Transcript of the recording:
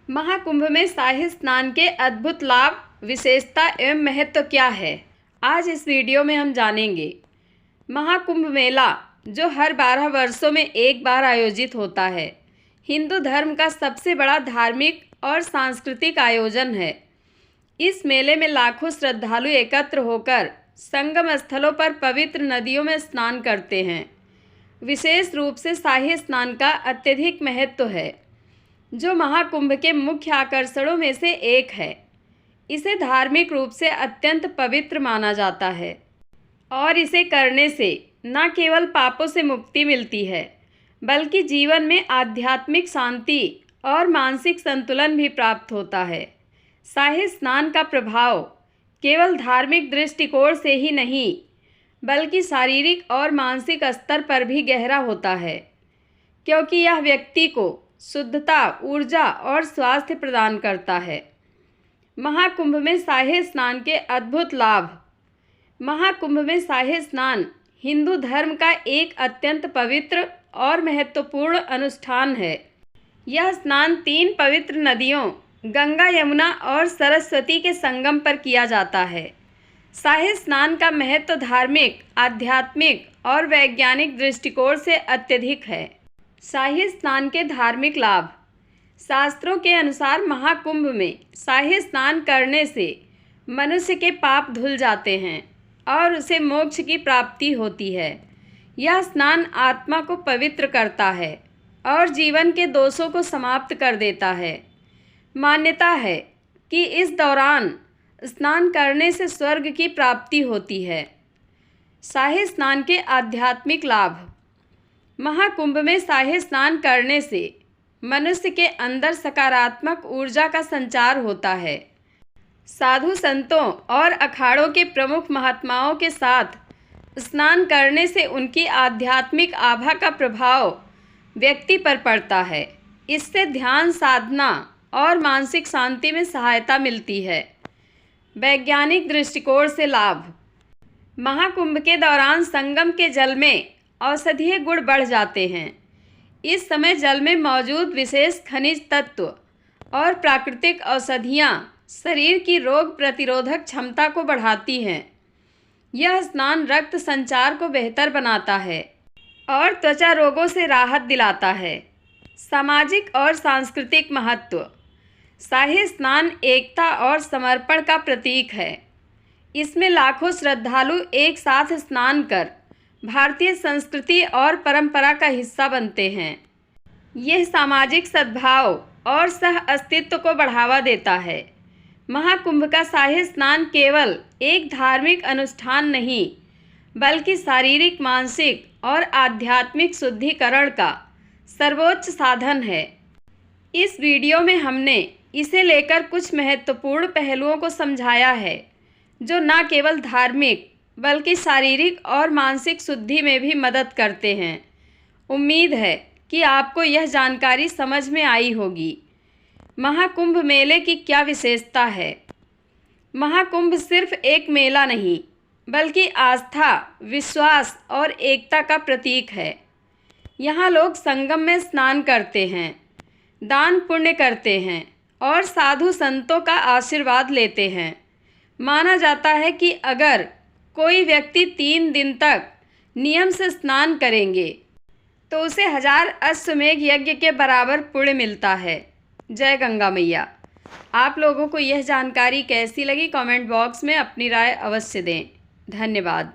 महाकुंभ में शाही स्नान के अद्भुत लाभ, विशेषता एवं महत्व क्या है, आज इस वीडियो में हम जानेंगे। महाकुंभ मेला जो हर 12 वर्षों में एक बार आयोजित होता है, हिंदू धर्म का सबसे बड़ा धार्मिक और सांस्कृतिक आयोजन है। इस मेले में लाखों श्रद्धालु एकत्र होकर संगम स्थलों पर पवित्र नदियों में स्नान करते हैं। विशेष रूप से शाही स्नान का अत्यधिक महत्व है, जो महाकुंभ के मुख्य आकर्षणों में से एक है। इसे धार्मिक रूप से अत्यंत पवित्र माना जाता है और इसे करने से न केवल पापों से मुक्ति मिलती है, बल्कि जीवन में आध्यात्मिक शांति और मानसिक संतुलन भी प्राप्त होता है। शाही स्नान का प्रभाव केवल धार्मिक दृष्टिकोण से ही नहीं, बल्कि शारीरिक और मानसिक स्तर पर भी गहरा होता है, क्योंकि यह व्यक्ति को शुद्धता, ऊर्जा और स्वास्थ्य प्रदान करता है। महाकुंभ में शाही स्नान के अद्भुत लाभ। महाकुंभ में शाही स्नान हिंदू धर्म का एक अत्यंत पवित्र और महत्वपूर्ण अनुष्ठान है। यह स्नान 3 पवित्र नदियों गंगा, यमुना और सरस्वती के संगम पर किया जाता है। शाही स्नान का महत्व धार्मिक, आध्यात्मिक और वैज्ञानिक दृष्टिकोण से अत्यधिक है। शाही स्नान के धार्मिक लाभ। शास्त्रों के अनुसार महाकुंभ में शाही स्नान करने से मनुष्य के पाप धुल जाते हैं और उसे मोक्ष की प्राप्ति होती है। यह स्नान आत्मा को पवित्र करता है और जीवन के दोषों को समाप्त कर देता है। मान्यता है कि इस दौरान स्नान करने से स्वर्ग की प्राप्ति होती है। शाही स्नान के आध्यात्मिक लाभ। महाकुंभ में शाही स्नान करने से मनुष्य के अंदर सकारात्मक ऊर्जा का संचार होता है। साधु संतों और अखाड़ों के प्रमुख महात्माओं के साथ स्नान करने से उनकी आध्यात्मिक आभा का प्रभाव व्यक्ति पर पड़ता है। इससे ध्यान साधना और मानसिक शांति में सहायता मिलती है। वैज्ञानिक दृष्टिकोण से लाभ। महाकुंभ के दौरान संगम के जल में औषधीय गुण बढ़ जाते हैं। इस समय जल में मौजूद विशेष खनिज तत्व और प्राकृतिक औषधियाँ शरीर की रोग प्रतिरोधक क्षमता को बढ़ाती हैं। यह स्नान रक्त संचार को बेहतर बनाता है और त्वचा रोगों से राहत दिलाता है। सामाजिक और सांस्कृतिक महत्व। शाही स्नान एकता और समर्पण का प्रतीक है। इसमें लाखों श्रद्धालु एक साथ स्नान कर भारतीय संस्कृति और परंपरा का हिस्सा बनते हैं। यह सामाजिक सद्भाव और सह अस्तित्व को बढ़ावा देता है। महाकुंभ का शाही स्नान केवल एक धार्मिक अनुष्ठान नहीं, बल्कि शारीरिक, मानसिक और आध्यात्मिक शुद्धिकरण का सर्वोच्च साधन है। इस वीडियो में हमने इसे लेकर कुछ महत्वपूर्ण पहलुओं को समझाया है, जो न केवल धार्मिक बल्कि शारीरिक और मानसिक शुद्धि में भी मदद करते हैं। उम्मीद है कि आपको यह जानकारी समझ में आई होगी। महाकुंभ मेले की क्या विशेषता है। महाकुंभ सिर्फ एक मेला नहीं, बल्कि आस्था, विश्वास और एकता का प्रतीक है। यहाँ लोग संगम में स्नान करते हैं, दान पुण्य करते हैं और साधु संतों का आशीर्वाद लेते हैं। माना जाता है कि अगर कोई व्यक्ति 3 दिन तक नियम से स्नान करेंगे तो उसे 1000 अश्वमेध यज्ञ के बराबर पुण्य मिलता है। जय गंगा मैया। आप लोगों को यह जानकारी कैसी लगी, कमेंट बॉक्स में अपनी राय अवश्य दें। धन्यवाद।